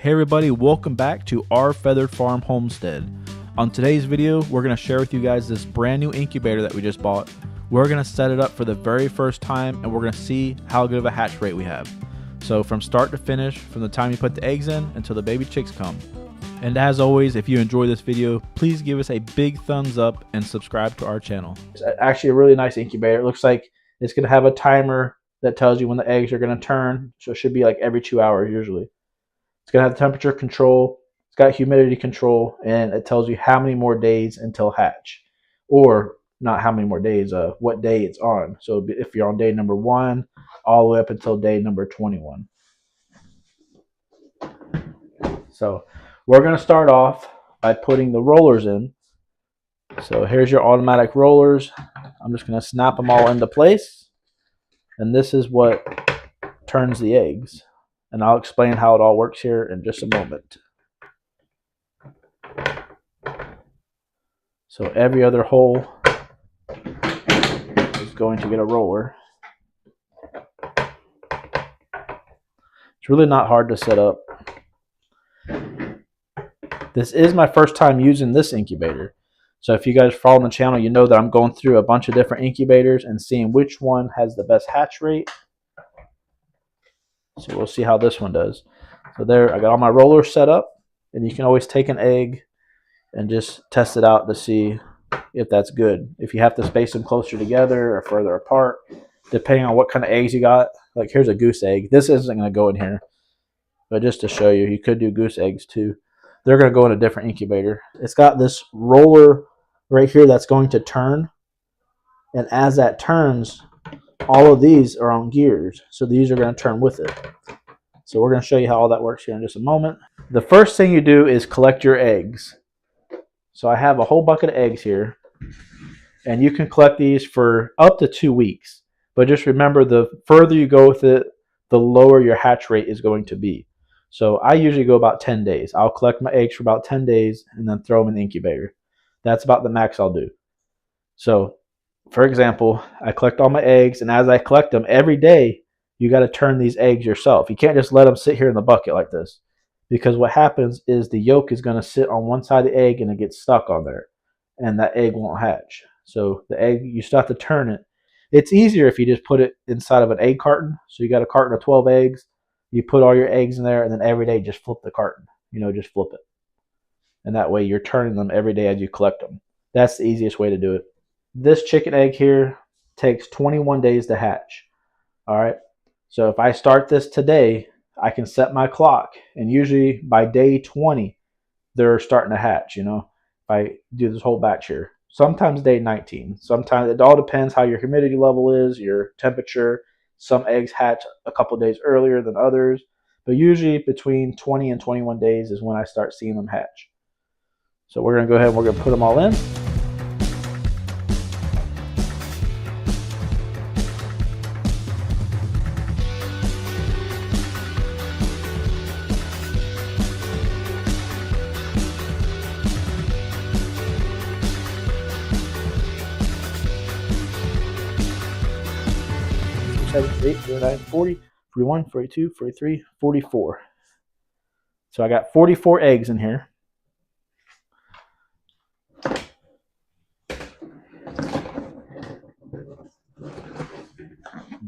Hey everybody, welcome back to our Feathered Farm Homestead. On today's video, we're going to share with you guys this brand new incubator that we just bought. We're going to set it up for the very first time and we're going to see how good of a hatch rate we have. So from start to finish, from the time you put the eggs in until the baby chicks come. And as always, if you enjoy this video, please give us a big thumbs up and subscribe to our channel. It's actually a really nice incubator. It looks like it's going to have a timer that tells you when the eggs are going to turn. So it should be like every 2 hours usually. It's going to have temperature control, it's got humidity control, and it tells you how many more days until hatch. Or not how many more days, what day it's on. So if you're on day number 1, all the way up until day number 21. So we're going to start off by putting the rollers in. So here's your automatic rollers. I'm just going to snap them all into place. And this is what turns the eggs. And I'll explain how it all works here in just a moment. So every other hole is going to get a roller. It's really not hard to set up. This is my first time using this incubator. So if you guys follow the channel, you know that I'm going through a bunch of different incubators and seeing which one has the best hatch rate. So we'll see how this one does. So there, I got all my rollers set up, and you can always take an egg and just test it out to see if that's good. If you have to space them closer together or further apart, depending on what kind of eggs you got. Like here's a goose egg. This isn't going to go in here, but just to show you, you could do goose eggs too. They're going to go in a different incubator. It's got this roller right here that's going to turn, and as that turns, all of these are on gears, so these are going to turn with it. So we're going to show you how all that works here in just a moment. The first thing you do is collect your eggs. So I have a whole bucket of eggs here, and you can collect these for up to 2 weeks. But just remember, the further you go with it, the lower your hatch rate is going to be. So I usually go about 10 days. I'll collect my eggs for about 10 days and then throw them in the incubator. That's about the max I'll do. So for example, I collect all my eggs, and as I collect them every day, you got to turn these eggs yourself. You can't just let them sit here in the bucket like this, because what happens is the yolk is going to sit on one side of the egg and it gets stuck on there, and that egg won't hatch. So the egg, you still have to turn it. It's easier if you just put it inside of an egg carton. So you got a carton of 12 eggs, you put all your eggs in there, and then every day just flip the carton. Just flip it. And that way you're turning them every day as you collect them. That's the easiest way to do it. This chicken egg here takes 21 days to hatch. All right. So if I start this today, I can set my clock, and usually by day 20, they're starting to hatch. If I do this whole batch here, sometimes day 19, sometimes it all depends how your humidity level is, your temperature. Some eggs hatch a couple days earlier than others, but usually between 20 and 21 days is when I start seeing them hatch. So we're going to go ahead and we're going to put them all in. Seven, 8, 9, 40, 41, 42, 43, 44. So I got 44 eggs in here.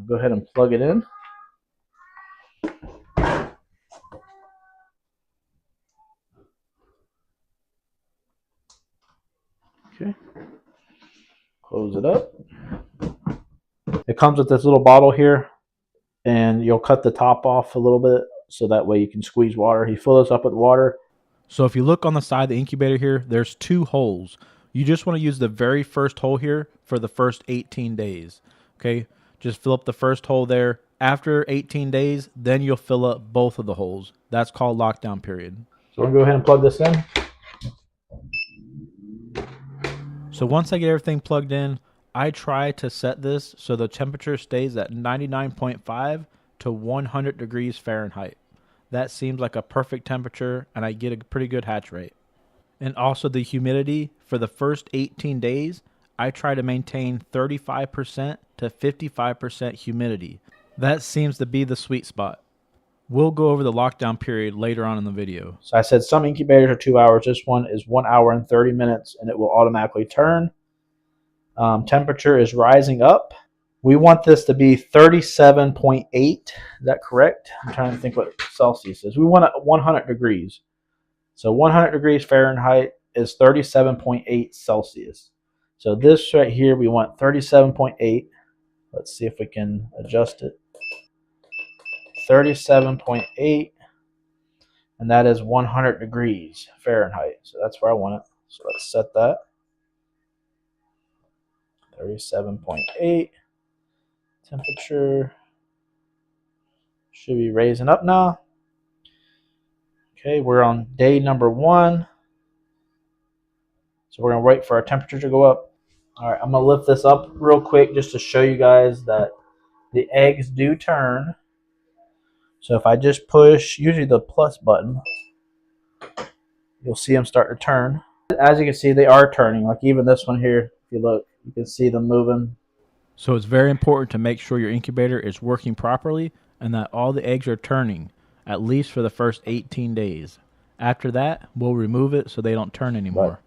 Go ahead and plug it in. Okay. Close it up. It comes with this little bottle here, and you'll cut the top off a little bit so that way you can squeeze water. You fill this up with water. So if you look on the side of the incubator here, there's 2 holes. You just want to use the very first hole here for the first 18 days. Okay, just fill up the first hole there. After 18 days, then you'll fill up both of the holes. That's called lockdown period. So we're going to go ahead and plug this in. So once I get everything plugged in, I try to set this so the temperature stays at 99.5 to 100 degrees Fahrenheit. That seems like a perfect temperature, and I get a pretty good hatch rate. And also the humidity for the first 18 days, I try to maintain 35% to 55% humidity. That seems to be the sweet spot. We'll go over the lockdown period later on in the video. So I said some incubators are 2 hours. This one is 1 hour and 30 minutes, and it will automatically turn. Temperature is rising up. We want this to be 37.8. Is that correct? I'm trying to think what Celsius is. We want it 100 degrees. So 100 degrees Fahrenheit is 37.8 Celsius. So this right here, we want 37.8. Let's see if we can adjust it. 37.8, and that is 100 degrees Fahrenheit. So that's where I want it. So let's set that. 37.8. Temperature should be raising up now. Okay, we're on day number 1. So we're going to wait for our temperature to go up. All right, I'm going to lift this up real quick just to show you guys that the eggs do turn. So if I just push, usually the plus button, you'll see them start to turn. As you can see, they are turning. Like even this one here, if you look, you can see them moving. So it's very important to make sure your incubator is working properly and that all the eggs are turning, at least for the first 18 days. After that, we'll remove it so they don't turn anymore.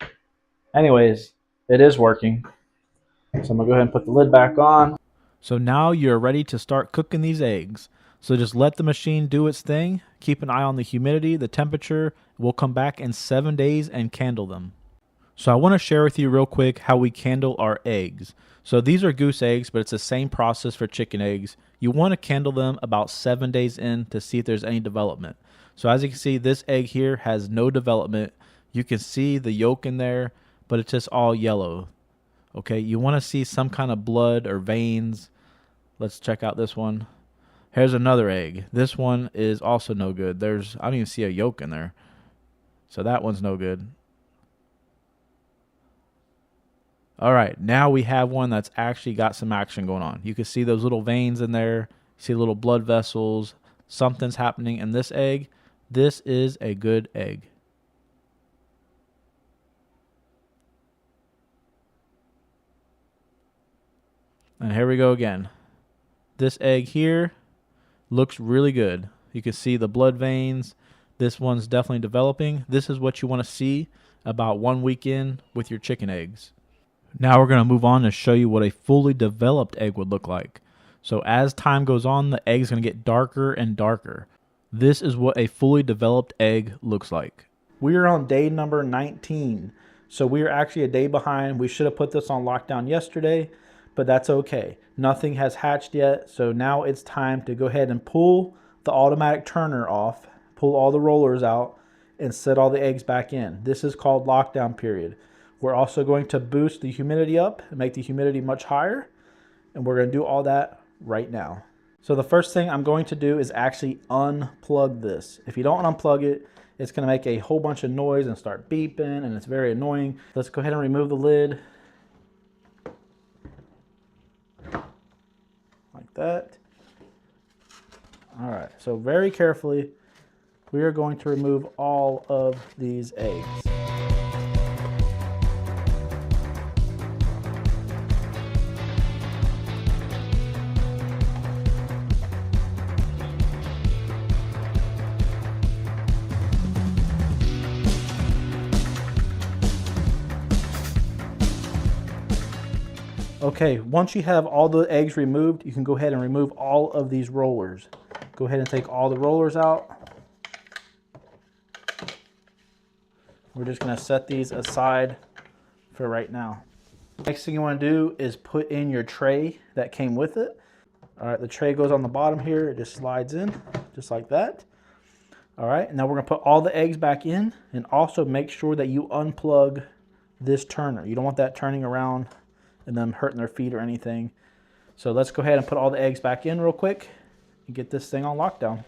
Right. Anyways, it is working. So I'm going to go ahead and put the lid back on. So now you're ready to start cooking these eggs. So just let the machine do its thing. Keep an eye on the humidity, the temperature. We'll come back in 7 days and candle them. So I want to share with you real quick how we candle our eggs. So these are goose eggs, but it's the same process for chicken eggs. You want to candle them about 7 days in to see if there's any development. So as you can see, this egg here has no development. You can see the yolk in there, but it's just all yellow. Okay, you want to see some kind of blood or veins. Let's check out this one. Here's another egg. This one is also no good. I don't even see a yolk in there. So that one's no good. All right, now we have one that's actually got some action going on. You can see those little veins in there. See little blood vessels. Something's happening in this egg. This is a good egg. And here we go again. This egg here looks really good. You can see the blood veins. This one's definitely developing. This is what you want to see about 1 week in with your chicken eggs. Now we're going to move on to show you what a fully developed egg would look like. So as time goes on, the egg is going to get darker and darker. This is what a fully developed egg looks like. We are on day number 19. So we are actually a day behind. We should have put this on lockdown yesterday, but that's okay. Nothing has hatched yet. So now it's time to go ahead and pull the automatic turner off, pull all the rollers out, and set all the eggs back in. This is called lockdown period. We're also going to boost the humidity up and make the humidity much higher. And we're going to do all that right now. So the first thing I'm going to do is actually unplug this. If you don't unplug it, it's going to make a whole bunch of noise and start beeping, and it's very annoying. Let's go ahead and remove the lid. Like that. All right, so very carefully, we are going to remove all of these eggs. Okay, once you have all the eggs removed, you can go ahead and remove all of these rollers. Go ahead and take all the rollers out. We're just going to set these aside for right now. Next thing you want to do is put in your tray that came with it. All right, the tray goes on the bottom here. It just slides in just like that. All right, now we're going to put all the eggs back in, and also make sure that you unplug this turner. You don't want that turning around and them hurting their feet or anything. So let's go ahead and put all the eggs back in real quick and get this thing on lockdown.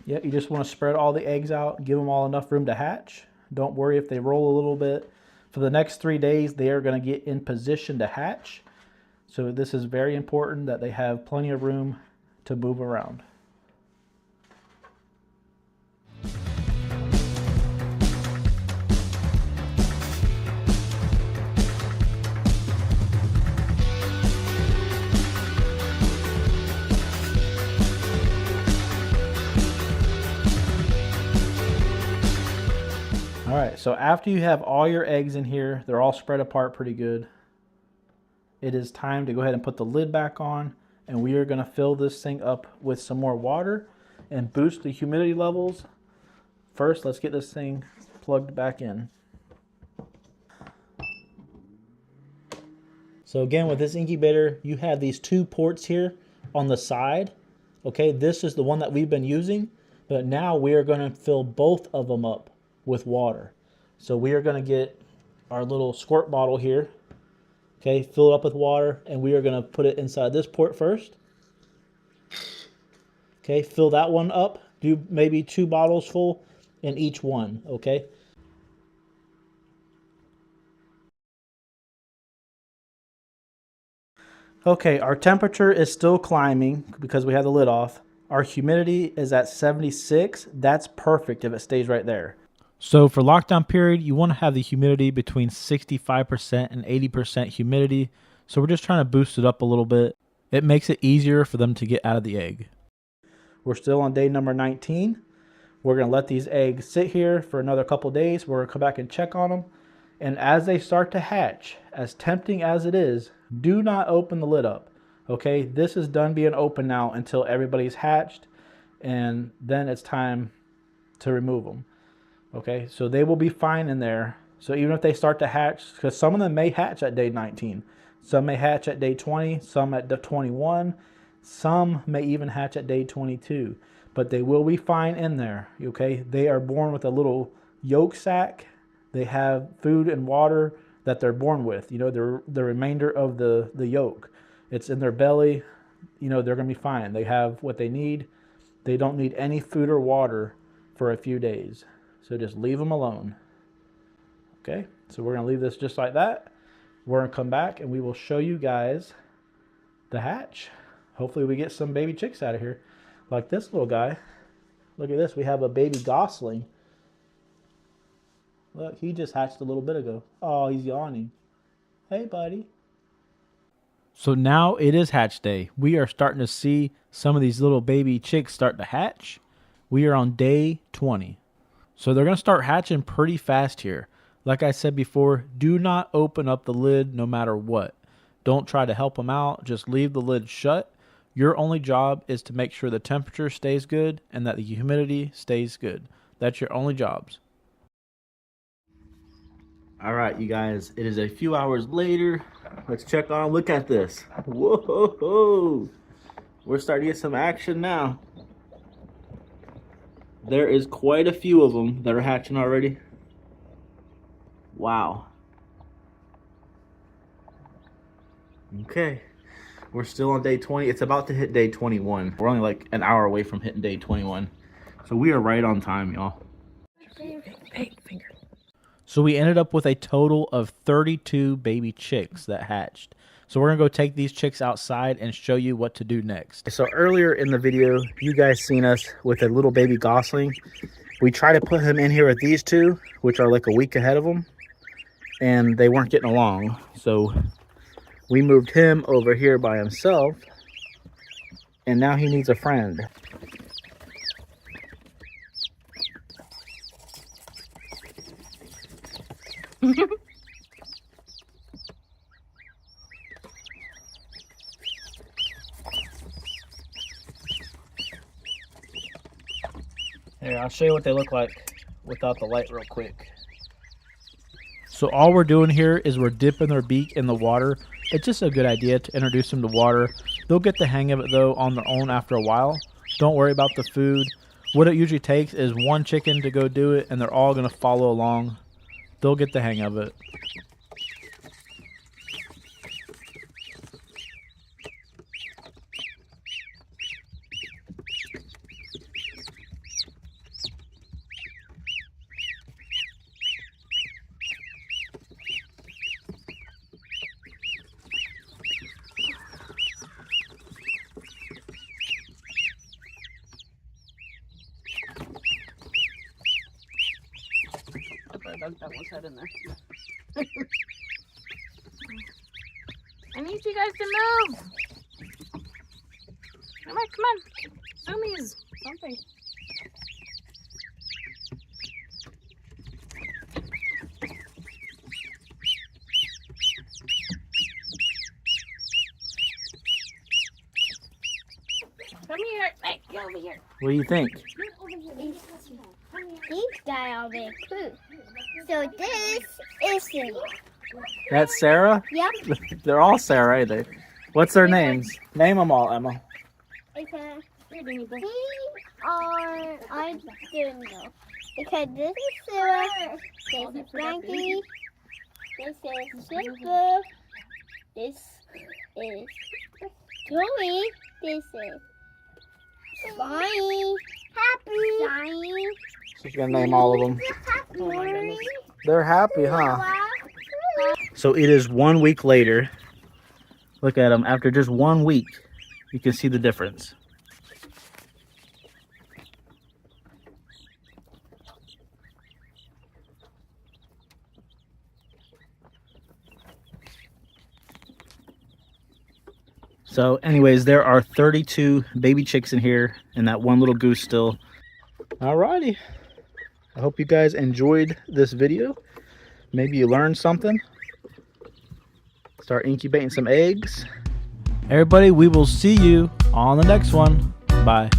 Yeah, you just want to spread all the eggs out, give them all enough room to hatch. Don't worry if they roll a little bit. For the next 3 days, they are going to get in position to hatch. So this is very important that they have plenty of room to move around. right, so after you have all your eggs in here, they're all spread apart pretty good. It is time to go ahead and put the lid back on, and we are going to fill this thing up with some more water and boost the humidity levels. First, let's get this thing plugged back in. So again, with this incubator, you have these two ports here on the side. Okay, this is the one that we've been using, but now we are going to fill both of them up with water. So we are going to get our little squirt bottle here. Okay, fill it up with water, and we are going to put it inside this port first. Okay, fill that one up. Do maybe 2 bottles full in each one, okay? Okay, our temperature is still climbing because we have the lid off. Our humidity is at 76. That's perfect if it stays right there. So for lockdown period, you want to have the humidity between 65% and 80% humidity. So we're just trying to boost it up a little bit. It makes it easier for them to get out of the egg. We're still on day number 19. We're going to let these eggs sit here for another couple days. We're going to come back and check on them. And as they start to hatch, as tempting as it is, do not open the lid up. Okay, this is done being open now until everybody's hatched, and then it's time to remove them. Okay, so they will be fine in there. So even if they start to hatch, because some of them may hatch at day 19, some may hatch at day 20, some at day 21, some may even hatch at day 22, but they will be fine in there. Okay, they are born with a little yolk sac. They have food and water that they're born with. You know, the remainder of the yolk. It's in their belly. You know, they're going to be fine. They have what they need. They don't need any food or water for a few days. So just leave them alone. Okay, so we're going to leave this just like that. We're going to come back and we will show you guys the hatch. Hopefully we get some baby chicks out of here. Like this little guy. Look at this. We have a baby gosling. Look, he just hatched a little bit ago. Oh, he's yawning. Hey, buddy. So now it is hatch day. We are starting to see some of these little baby chicks start to hatch. We are on day 20. So they're going to start hatching pretty fast here. Like I said before, do not open up the lid no matter what. Don't try to help them out. Just leave the lid shut. Your only job is to make sure the temperature stays good and that the humidity stays good. That's your only jobs. All right, you guys, it is a few hours later. Let's check on. Look at this. Whoa! We're starting to get some action now. There is quite a few of them that are hatching already. Wow. Okay. We're still on day 20. It's about to hit day 21. We're only like an hour away from hitting day 21. So we are right on time, y'all. Hey, finger. So we ended up with a total of 32 baby chicks that hatched. So we're going to go take these chicks outside and show you what to do next. So earlier in the video, you guys seen us with a little baby gosling. We tried to put him in here with these two, which are like a week ahead of him, and they weren't getting along. So we moved him over here by himself, and now he needs a friend. Here, I'll show you what they look like without the light real quick. So all we're doing here is we're dipping their beak in the water. It's just a good idea to introduce them to water. They'll get the hang of it though on their own after a while. Don't worry about the food. What it usually takes is one chicken to go do it, and they're all going to follow along. They'll get the hang of it. That one's head in there. I need you guys to move. Come on. Zoomies. Something. Come here. Hey, get over here. What do you think? These guys are very cool. So this is it. That's Sarah? Yep. They're all Sarah, ain't they? What's their names? Name them all, Emma. Because these are, I don't know. Because this is Sarah, this is Frankie, this is Silver, this is Joey, this is Bonnie, Happy, Shiny. She's gonna name all of them. Mary, They're happy, huh? Noah. So it is 1 week later. Look at them. After just 1 week, you can see the difference. So anyways, there are 32 baby chicks in here and that one little goose still. Alrighty. I hope you guys enjoyed this video. Maybe you learned something. Start incubating some eggs. Everybody, we will see you on the next one. Bye.